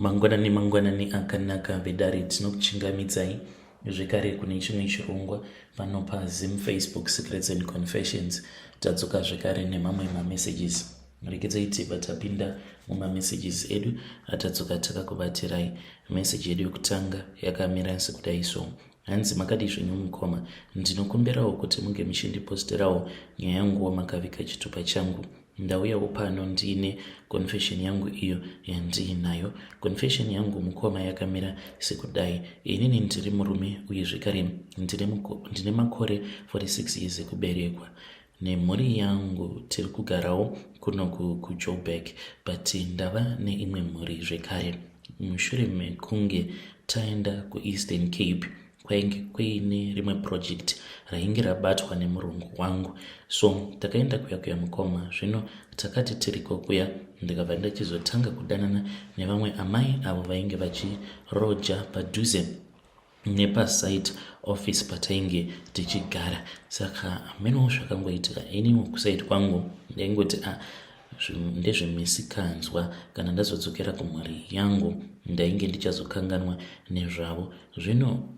Mangwanani akanaka vedare tinokuchingamidzai zvekare kune chimwe chirongwa pano paZim Facebook Secrets and Confessions. Tadzoka zvekare nemamwe mamessages. Rekedzai tibva tapinda mumamessages edu atadzoka takakubatirai. Message yedu yokutanga yakamira sekudai so: hanzi makadi zvenyu mukoma, ndinokumbirawo kuti munge muchindiposterawo nyaya yangu makavika chitupa changu. Ndauyawo pano ndiine confession yangu iyo yandiinayo. Confession yangu mukoma yakamira sekudai: inini ndiri murume uye zvekare ndine makore 46 years ekuberekwa. Nemhuri yangu tiri kugarawo kuno kuJoburg, but ndava neimwe mhuri zvekare. Mushure mekunge taenda kuEastern Cape kwainge kuine rimwe project rainge rabatwa nemurungu wangu, so takaenda kuya mukoma. Zvino takati tiriko kuya, ndikabva ndachizotanga kudanana nevamwe amai avo vainge vachiroja padhuze nepasite office patainge tichigara. Saka menowo zvakangoitika, inini kusaiti kwangu ndaingoti ndezvemisikanzwa. Kana ndazodzokera kumhuri yangu ndainge ndichazokanganwa nezvavo. Zvino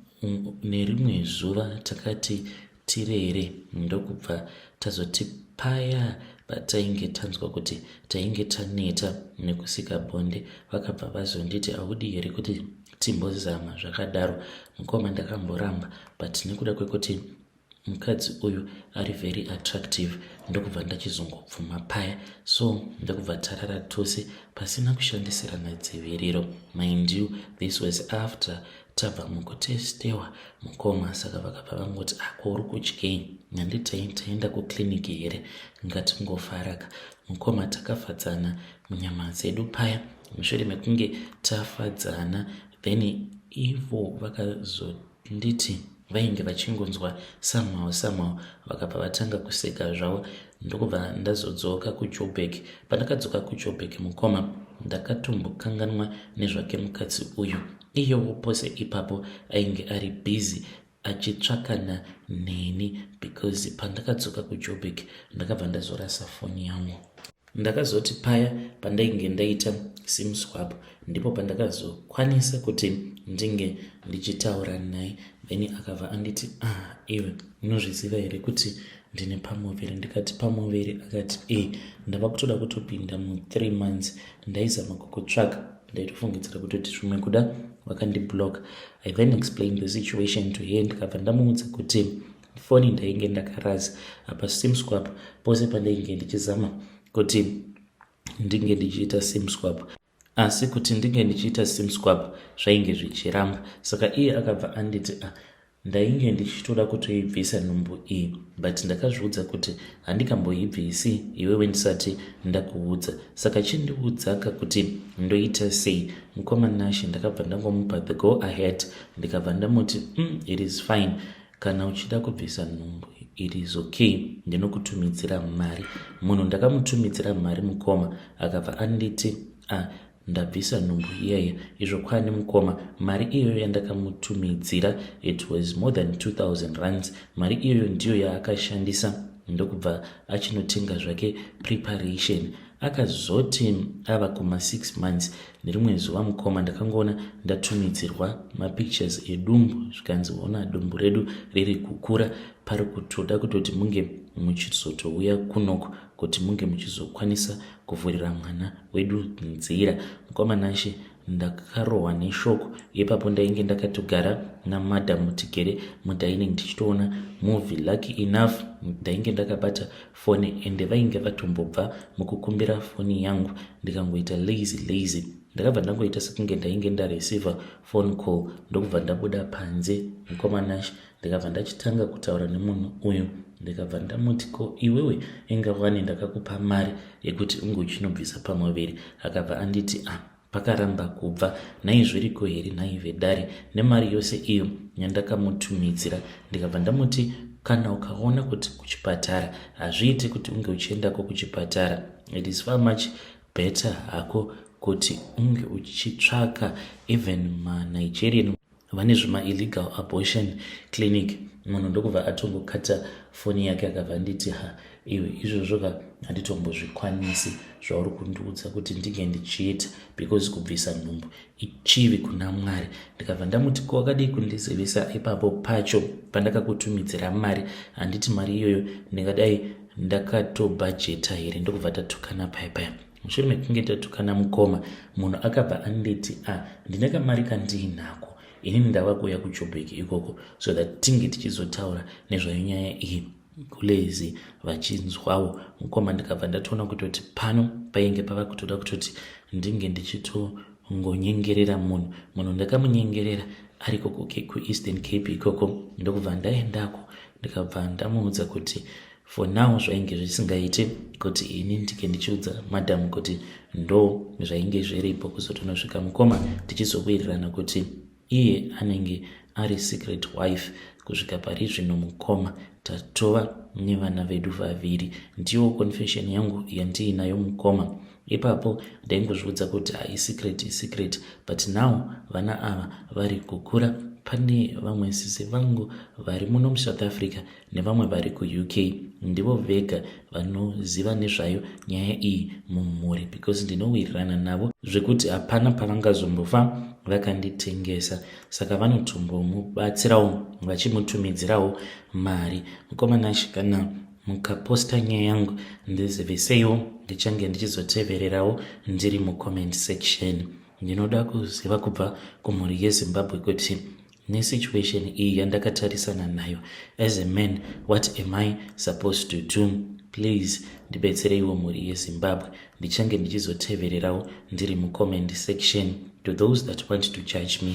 nerimwe zuva takati tirere, ndokubva tazoti paya patainge tanzwa kuti tainge taneta nekusika bonde, vakabva vazonditi audi here kuti timbozama zvakadaro. Mukoma ndakamboramba, but nekuda kwekuti mukadzi uyu ari very attractive, ndokubva ndachizongobvuma paya. So ndokubva tarara tose pasina kushandisirana dziviriro. Mind you, this was after tabva mukutestewa mukoma. Saka vakabva vangoti uri kutyei, handiti taenda kukliniki here, ngatingofaraka. Mukoma takafadzana munyama dzedu paya. Mushure mekunge tafadzana, then ivo vakazonditi vainge vachingonzwa somehow vakabva vatanga kuseka zvavo. Ndokubva ndazodzoka kuJoburg. Pandakadzoka kuJoburg mukoma ndakatombokanganwa nezvake mukadzi uyu. Iyowo pose ipapo ainge ari busy achitsvakana neni, because pandakadzoka kuJoburg ndakabva ndazorasa foni yangu. Ndakazoti paya pandainge ndaita sim swap ndipo pandakazokwanisa kuti ndinge ndichitaura naye. Then akabva anditi iwe unozviziva here kuti ndine pamoveri? Ndikati pamoveri? Akati ndava kutoda kutopinda mu3 months. Ndaizama kukutsvaka, ndaitofungidzira kutoti zvimwe kuda vakandiblock. I then explained the situation to her. Ndikabva ndamuudza kuti foni ndainge ndakarasa apa sim swap pose pandainge ndichizama kuti ndinge ndichiita sim swap, asi kuti ndinge ndichiita sim swap zvainge zvichiramba. Saka iye akabva anditi ndainge ndichitoda kutoibvisa nhumbu iyi, but ndakazviudza kuti handikamboibvisi iwewe ndisati ndakuudza. Saka chindiudzaka kuti ndoita sei? Mukoma Nashe ndakabva ndangomupa the go ahead. Ndikabva ndamuti it is fine, kana uchida kubvisa nhumbu it is okay, ndinokutumidzira mari. Munhu ndakamutumidzira mari mukoma akabva anditi ndabvisa nhumbu iyaya. Izvo kwani mukoma, mari iyoyo yandakamutumidzira it was more than 2000 rands. Mari iyoyo ndiyo yaakashandisa ndokubva achinotenga zvake preparation. Akazoti ava kuma6 months nerimwe zuva mukoma ndakangoona ndatumidzirwa mapictures edumbu, zvikanzi ona dumbu redu riri kukura, pari kutoda kutoti munge muchizotouya kunoko kuti munge muchizokwanisa kuvhurira mwana wedu nzira. Mukoma Nashe ndakarohwa neshoko. Ipapo ndainge ndakatogara namadhamu tigere mudining ndichitoona movie. Lucky enough ndainge ndakabata foni ende vainge vatombobva mukukumbira foni yangu. Ndikangoita lazy. Ndakabva ndangoita sekunge ndainge ndareceiva phone call, ndokubva ndabuda panze. Mukoma Nashe ndikabva ndachitanga kutaura nemunhu uyu. Ndikabva ndamuti ko iwewe ingawani ndakakupa mari yekuti unge uchinobvisa pamoveri? Akabva anditi pakaramba kubva. Naizviriko here nhai Vedare nemari yose iyo yandakamutumidzira? Ndikabva ndamuti kana ukaona kuti kuchipatara hazviiti kuti unge uchiendako kuchipatara, it is far much better hako kuti unge uchitsvaka even maNigerian vane zvima-illegal abortion clinic. Munhu ndokubva atongokata foni yake akabva nditi iwe izvozvo ka handitombozvikwanisi zvauri kundiudza kuti ndinge ndichiita, because kubvisa nhumbu ichivi kuna Mwari. Ndikabva ndamuti ko wakadii kundizivisa ipapo pacho pandakakutumidzira mari? Handiti mari iyoyo ndingadai ndakatobhajeta here? Ndokubva tatukana paya. Mushure mekunge tatukana mukoma, munhu akabva anditi ndine kamari kandiinako, inini ndava kuuya kuJoburg ikoko so that tinge tichizotaura nezvayo nyaya iyi kulezi vachinzwawo. Mukoma ndikabva ndatoona kutoti pano painge pava kutoda kutoti ndinge ndichitongonyengerera munhu ndakamunyengerera ari koko kuEastern Cape ikoko. Ndokubva ndaendako ndikabva ndamuudza kuti for now zvainge zvisingaite kuti ini ndike ndichiudza madam kuti ndo zvainge zviripo kuzotonosvika mukoma tichizowirirana kuti iye anenge ari secret wife. Kusvika pari zvino mukoma tatova nevana vedu vaviri, ndiyo confession yangu yandiinayo mukoma. Ipapo ndaingozviudza kuti secret, but now vana ava vari kukura. Pane vamwe sisi vangu vari muno muSouth Africa nevamwe vari kuUK, ndivo vega vanoziva nezvayo nyaya iyi mumhuri, because ndinowirirana navo zvekuti hapana pavangazombofa vakanditengesa. Saka vanotombomubatsirawo vachimutumidzirawo mari. Mukomanashi, kana mukaposta nyaya yangu ndizivisewo, ndichange ndichizotevererawo ndiri mucomment section. Ndinoda kuziva kubva kumhuri yeZimbabwe kuti nesituation iyi yandakatarisana nayo as a man, what am I supposed to do? Please ndibetsereiwo mhuri yeZimbabwe. Ndichange ndichizotevererawo ndiri mucomment section. To those that want to judge me,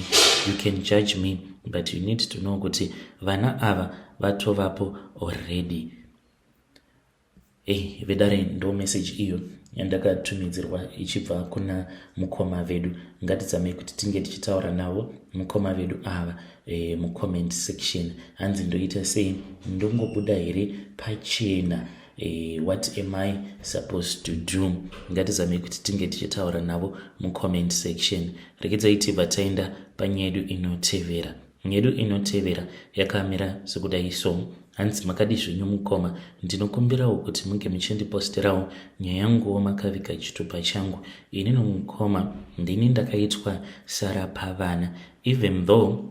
you can judge me, but you need to know kuti vana ava vatovapo already. Vedare ndo message iyo yandakatumidzirwa ichibva kuna mukoma vedu. Ngatizamei kuti tinge tichitaura navo mukoma vedu ava mucomment section. Hanzi ndoita sei? Ndongobuda here pachena. What am I supposed to do? Ngatizamei kuti tinge tichitaura navo mucomment section. Rekedzai tibva taenda panyedu inotevera. Nyedu inotevera yakamira sekudai so. Hanzi makadi zvenyu mukoma, ndinokumbirawo kuti munge muchindiposterawo nyaya yanguwo makavika chitupa changu. Inini mukoma ndini ndakaitwa Sara Pavana, even though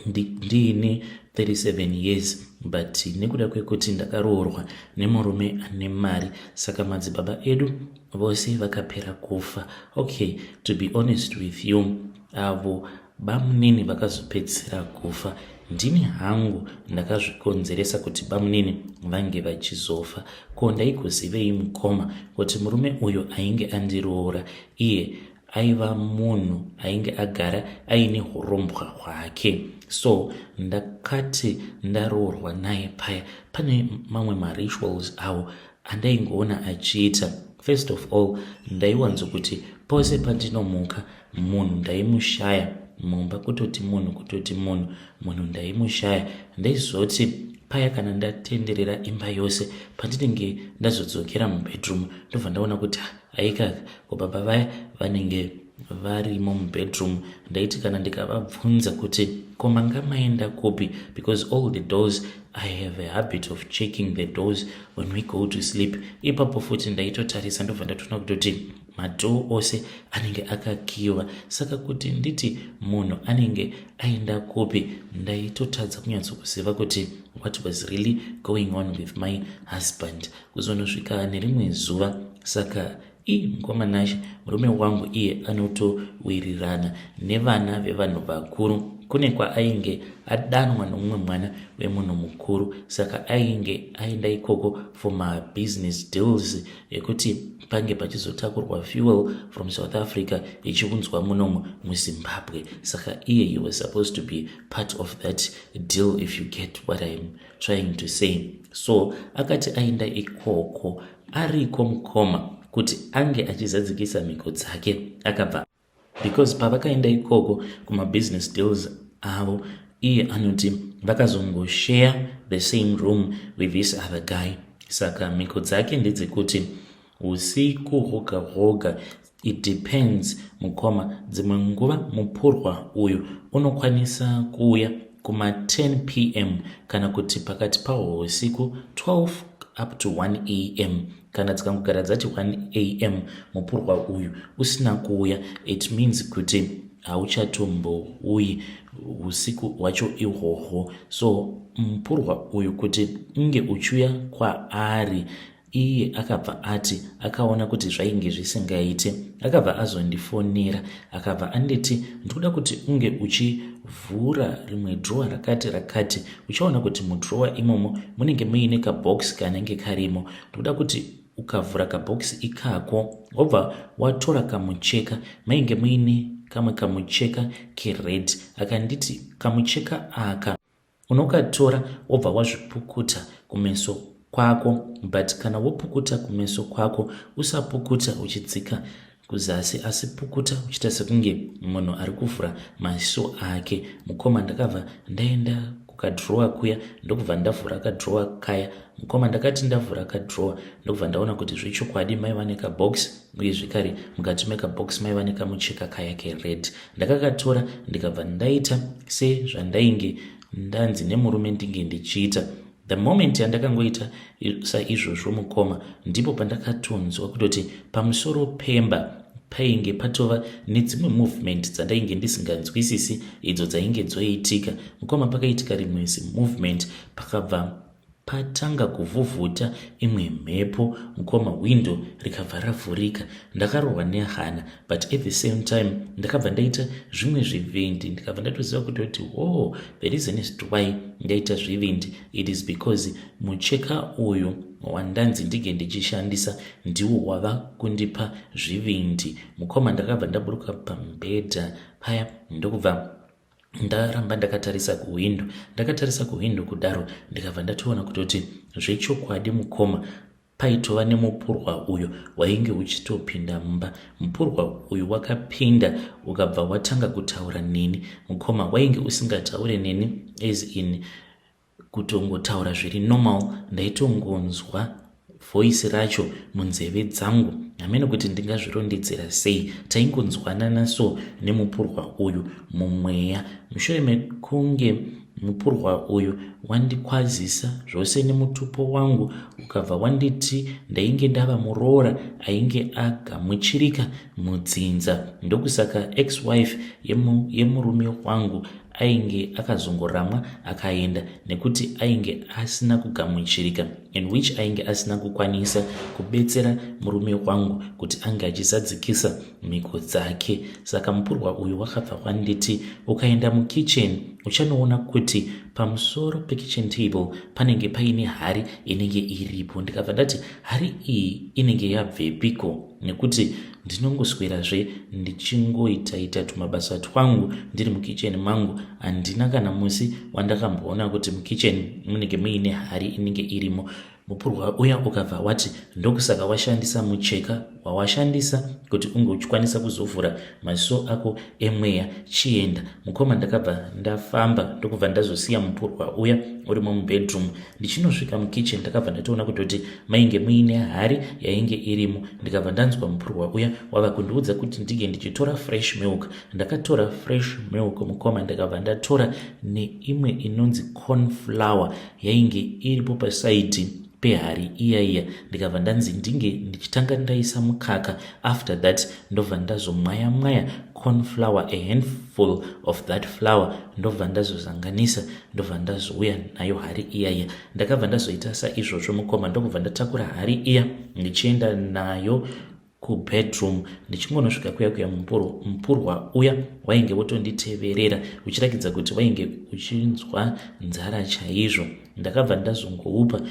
ndiine 37 years, but nekuda kwekuti ndakaroorwa nemurume ane mari, saka madzibaba edu vose vakapera kufa. Okay, to be honest with you, avo bamunini vakazopedzisira kufa. Ndini hangu ndakazvikonzeresa kuti bamunini vange vachizofa. Ko ndaigozivei mukoma kuti murume uyo ainge andiroora iye aiva munhu ainge agara aine urombwa hwake? So ndakati ndaroorwa naye paya, pane mamwe marituals awo andaingoona achiita. First of all, ndaiwanzo kuti pose pandinomuka munhu ndaimushaya mumba, kutoti munhu ndaimushaya. Ndaizoti paya kana ndatenderera imba yose, pandinenge ndazodzokera mubedroom ndobva ndaona kuti aikaka ko baba vaya vanenge varimo mubedroom. Ndaiti kana ndikavabvunza kuti ko manga maenda kupi, because all the doors, I have a habit of checking the doors when we go to sleep. Ipapo futi ndaitotarisa ndobva ndatoona kutoti madhoo ose anenge akakiwa. Saka kuti nditi munhu anenge aenda kupi, ndaitotadza kunyatsokuziva kuti what was really going on with my husband. Kuzonosvika nerimwe zuva, saka mukomanashi murume wangu iye anotowirirana nevana vevanhu vakuru. Kune kwaainge adanwa nomumwe mwana wemunhu mukuru, saka ainge aenda ikoko for my business deals ekuti pange pachizotakurwa fuel from South Africa ichiunzwa munomu muZimbabwe. Saka iye he was supposed to be part of that deal, if you get what I'm trying to say. So akati aenda ikoko ariko mukoma kuti ange achizadzikisa mhiko dzake, akabva, because pavakaenda ikoko kuma business deals avo, iye anoti vakazongoshare the same room with this other guy. Saka mhiko dzake ndedzekuti usiku hwoga hwoga it depends mukoma. Dzimwe nguva mupurwa uyu unokwanisa kuuya kuma 10 p.m. kana kuti pakati pausiku 12 up to 1 am. Kana dzikangogara dzati 1 am mupurwa uyu usina kuuya, it means kuti hauchatombouyi usiku hwacho ihwohwo. So mupurwa uyu kuti unge uchiuya kwaari, iye akabva ati akaona kuti zvainge zvisingaite, akabva azondifonera akabva anditi ndikuda kuti unge uchivhura rimwe dhirowa rakati uchaona kuti mudhirowa imomo munenge muine kabhokisi kanenge karimo. Ndikuda kuti ukavhura kabhokisi ikako wobva watora kamucheka, mainge muine kamwe kamucheka kered. Akanditi kamucheka aka unokatora wobva wazvipukuta kumeso kwako, but kana wopukuta kumeso kwako usapukuta uchidzika kuzasi, asi pukuta uchiita sekunge munhu ari kuvhura maziso ake. Mukoma ndakabva ndaenda kukadhirowa kuya ndokubva ndavhura kadhirowa kaya. Mukoma ndakati ndavhura kadhirowa ndokubva ndaona kuti zvechokwadi maiva nekabhokisi, uye zvekare mukati mekabhokisi maiva nekamucheka kaya kered. Ndakakatora ndikabva ndaita sezvandainge ndanzi nemurume ndinge ndichiita. The moment yandakangoita saizvozvo mukoma, ndipo pandakatonzwa kutoti pamusoro pemba painge patova nedzimwe movement dzandainge ndisinganzwisisi idzo dzainge dzoitika. Mukoma pakaitika rimwe movement, pakabva patanga kuvhuvhuta imwe mhepo. Mukoma windo rikabva ravhurika, ndakarohwa nehana, but at the same time ndakabva ndaita zvimwe zvivindi. Ndikabva ndatoziva kutoti the reason is why ndaita zvivindi, it is because mucheka uyu wandanzi ndige ndichishandisa ndiwo wava kundipa zvivindi. Mukoma ndakabva ndaburuka pambedha paya ndokubva ndaramba ndakatarisa kuhwindo kudaro, ndikabva ndatoona kutoti zvechokwadi mukoma paitova nemupurwa uyu wainge uchitopinda mumba. Mupurwa uyu wakapinda ukabva watanga kutaura neni. Mukoma wainge usingataure neni as in kutongotaura zviri normal, ndaitongonzwa voice racho munzeve dzangu. Hamene kuti ndingazvirondedzera sei, taingonzwanana so nemupurwa uyu mumweya. Mushure mekunge mupurwa uyu wandikwazisa zvose nemutupo wangu, ukabva wanditi ndainge ndava muroora ainge agamuchirika mudzinza. Ndokusaka ex-wife yemurume wangu ainge akazongoramwa akaenda nekuti ainge asina kugamuchirika, in which ainge asina kukwanisa kubetsera murume wangu kuti ange achizadzikisa mhiko dzake. Saka mupurwa uyu wakabva wanditi ukaenda mukitchen uchanoona kuti pamusoro pekitchen table panenge paine hari inenge iripo. Ndikabva ndati hari iyi inenge yabvepiko, nekuti ndinongoswerazve ndichingoitaita tumabasa twangu ndiri mukitchen mangu. Handina kana musi wandakamboona kuti mukitchen munenge muine hari inenge irimo. Mupurwa uya ukabva wati ndokusaka washandisa mucheka wawashandisa kuti unge uchikwanisa kuzovhura maziso ako emweya, chienda. Mukoma ndakabva ndafamba ndokubva ndazosiya mupurwa uya urimo mubedroom. Ndichinosvika mukitchen ndakabva ndatoona kutoti mainge muine hari yainge irimo. Ndikabva ndanzwa mupurwa uya wava kundiudza kuti ndige ndichitora fresh milk. Ndakatora fresh milk mukoma, ndikabva ndatora neimwe inonzi corn flour yainge iripo pasaidi pehari iya. Ndikabva ndanzi ndinge ndichitanga ndaisa mukaka. After that ndobva ndazomwaya corn flour, a handful of that flour, ndobva ndazozanganisa, ndobva ndazouya nayo hari iya. Ndakabva ndazoita saizvozvo mukoma, ndokubva ndatakura hari iya ndichienda nayo kubedroom. Ndichingonosvika kuya mupurwa uya wainge wotonditeverera uchirakidza kuti wainge uchinzwa nzara chaizvo. Ndakabva ndazongoupa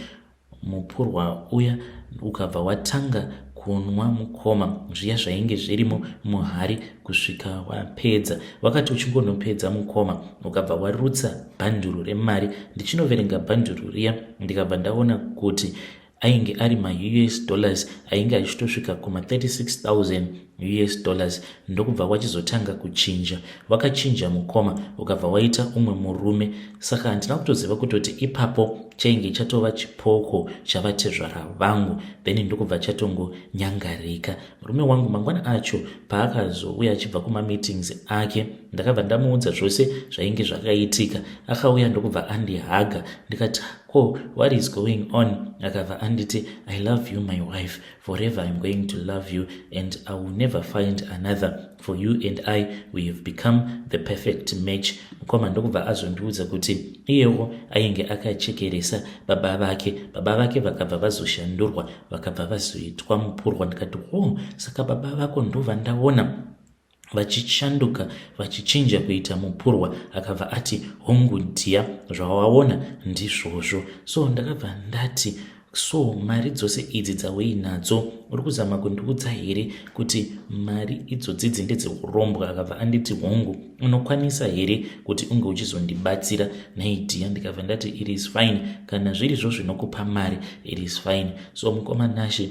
mupurwa uya ukabva watanga kunwa mukoma zviya zvainge zvirimo muhari kusvika wapedza. Wakati uchingonopedza mukoma ukabva warutsa bhanduru remari. Ndichinoverenga bhanduru riya ndikabva ndaona kuti ainge ari US dollars ainge achitosvika kuma 36,000 US dollars ndokubva wachizotanga kuchinja. Wakachinja mukoma ukabva waita umwe murume. Saka handina kutoziva kutoti ipapo chainge chatova chipoko chavatezvara vangu, then ndokubva chatongonyangarika. Murume wangu mangwana acho paakazouya achibva kumameetings ake, ndakabva ndamuudza zvose zvainge zvakaitika. Akauya ndokubva andihaga, ndikati ko what is going on? Akabva anditi I love you my wife, forever I'm going to love you and I will never find another, for you and I we have become the perfect match. Mukoma ndokubva azondiudza kuti iyewo ainge akachekeresa baba vake vakabva vazoshandurwa vakabva vazoitwa mupurwa. Ndikati saka baba vako ndobva ndaona vachishanduka vachichinja kuita mupurwa. Akabva ati hongu ndiya, zvawaona ndizvozvo. So ndakabva ndati so mari dzose idzi dzauinadzo uri kuzama kundiudza here kuti mari idzodzi ndedzekurombwa? Akabva anditi hongu, unokwanisa here kuti unge uchizondibatsira naidhiya? Ndikabva ndati it is fine, kana zvirizvo zvinokupa mari it is fine. So mukoma Nashe,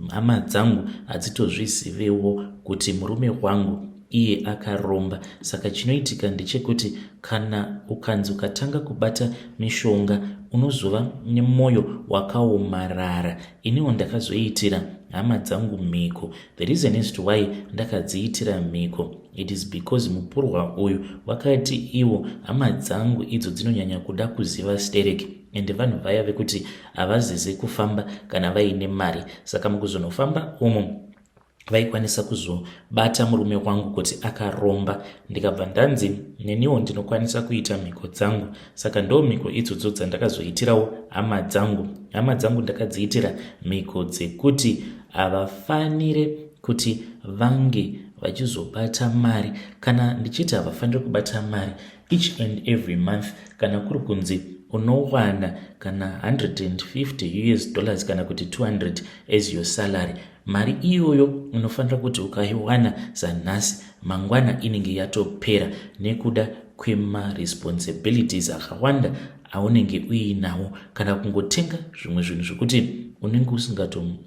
hama dzangu hadzitozvizivewo kuti murume wangu iye akaromba. Saka chinoitika ndechekuti kana ukanzi ukatanga kubata mishonga unozova nemwoyo wakaomarara. Iniwo ndakazoitira hama dzangu mhiko. The reason as to why ndakadziitira mhiko, it is because mupurwa uyu wakati iwo hama dzangu idzo dzinonyanya kuda kuziva stereki ende vanhu vaya vekuti havazizi kufamba kana vaine mari. Saka mukuzonofamba umo vaikwanisa kuzobata murume wangu kuti akaromba. Ndikabva ndanzi neniwo ndinokwanisa kuita mhiko dzangu. Saka ndo mhiko idzodzo dzandakazoitirawo hama dzangu. Hama dzangu ndakadziitira mhiko dzekuti havafanire kuti vange vachizobata mari. Kana ndichiti havafaniri kubata mari each and every month, kana kuri kunzi unowana kana 150 US dollars kana kuti 200 as your salary, mari iyoyo unofanira kuti ukaiwana zanhasi mangwana inenge yatopera nekuda kwemaresponsibilities akawanda aunenge uinawo, kana kungotenga zvimwe zvinhu zvekuti unenge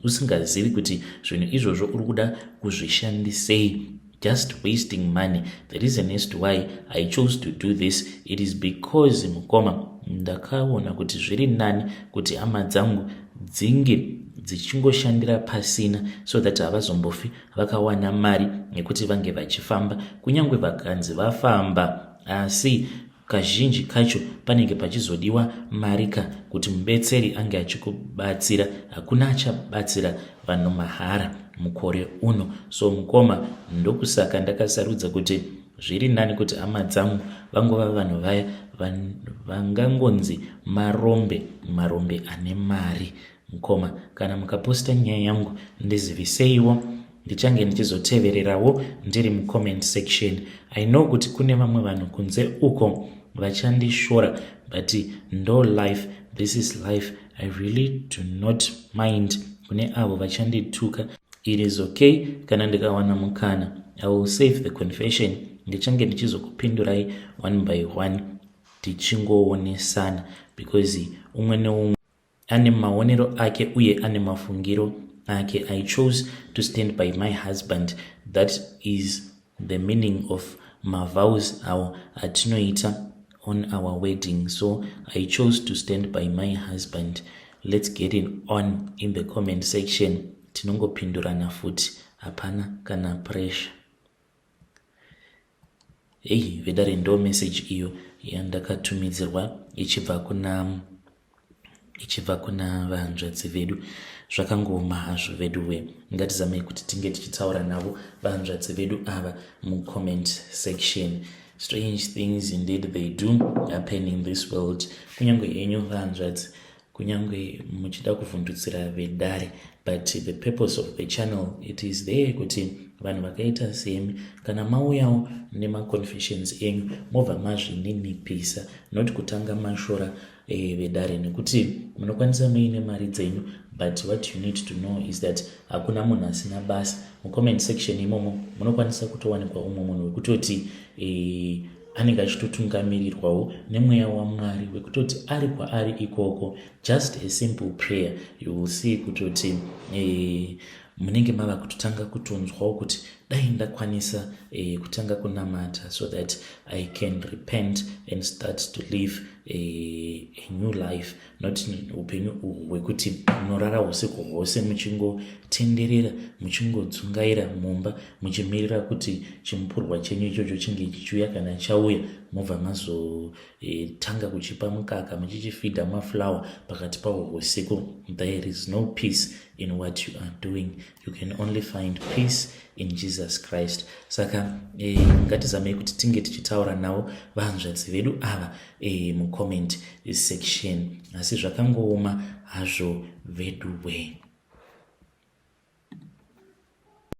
usingazivi kuti zvinhu izvozvo uri kuda kuzvishandisei. Just wasting money. The reason as to why I chose to do this, it is because mukoma ndakaona kuti zviri nani kuti hama dzangu dzinge dzichingoshandira pasina, so that havazombofi vakawana mari nekuti vange vachifamba. Kunyange vakanzi vafamba, asi kazhinji kacho panenge pachizodiwa marika kuti mubetseri ange achikubatsira. Hakuna achabatsira vanhu mahara mukore uno. So mukoma ndokusaka ndakasarudza kuti zviri nani kuti hama dzangu vangova vanhu vaya vangangonzi marombe ane mari. Mukoma, kana mukaposta nyaya yangu ndiziviseiwo, ndichange ndichizotevererawo ndiri mucomment section. I know kuti kune vamwe vanhu kunze uko vachandishora, but ndo life, this is life. I really do not mind kune avo vachandituka. It is okay kana ndikawana mukana, I will save the confession. Ndichange ndichizokupindurai one by one tichingowonesana, because umwe neumwe ane maonero ake uye ane mafungiro ake. I chose to stand by my husband. That is the meaning of my vows atinoita on our wedding. So I chose to stand by my husband. Let's get it on in the comment section. Tinongopindurana futi, hapana kana pressure. Vedare ndo message iyo yandakatumidzirwa ichibva kuna vahanzvadzi vedu. Zvakangoma hazvo vedu we, ngatizamei kuti tinge tichitaura navo vahanzvadzi vedu ava mucomment section. Strange things indeed they do happen in this world. Kunyange yenyu vahanzvadzi, kunyange muchida kuvhundutsira vedare, but the purpose of the channel, it is there kuti vanhu vakaita semi kana mauyawo nemaconfessions enyu mobva mazvininipisa, not kutanga mashora vedare, nekuti munokwanisa muine mari dzenyu, but what you need to know is that hakuna munhu asina basa. Mucomment section imomo munokwanisa kutowanikwa umwe munhu wekutoti anenge achitotungamirirwawo nemweya waMwari wekutoti ari kwaari ikoko, just a simple prayer, you will see kutoti munenge mava kutotanga kutonzwawo kuti dai ndakwanisa kutanga kunamata so that I can repent and start to live a new life, not upenyu hwekuti munorara usiku hwose muchingotenderera muchingodzungaira mumba muchimirira kuti chimupurwa chenyu ichocho chinge chichiuya. Kana chauya mobva mazotanga kuchipa mukaka muchichifidha maflower pakati pahwo husiku. There is no peace in what you are doing. You can only find peace in Jesus Christ. Saka ngatizamei kuti tinge tichitaura navo vahanzvadzi vedu ava mucomment section, asi zvakangooma hazvo veduwe.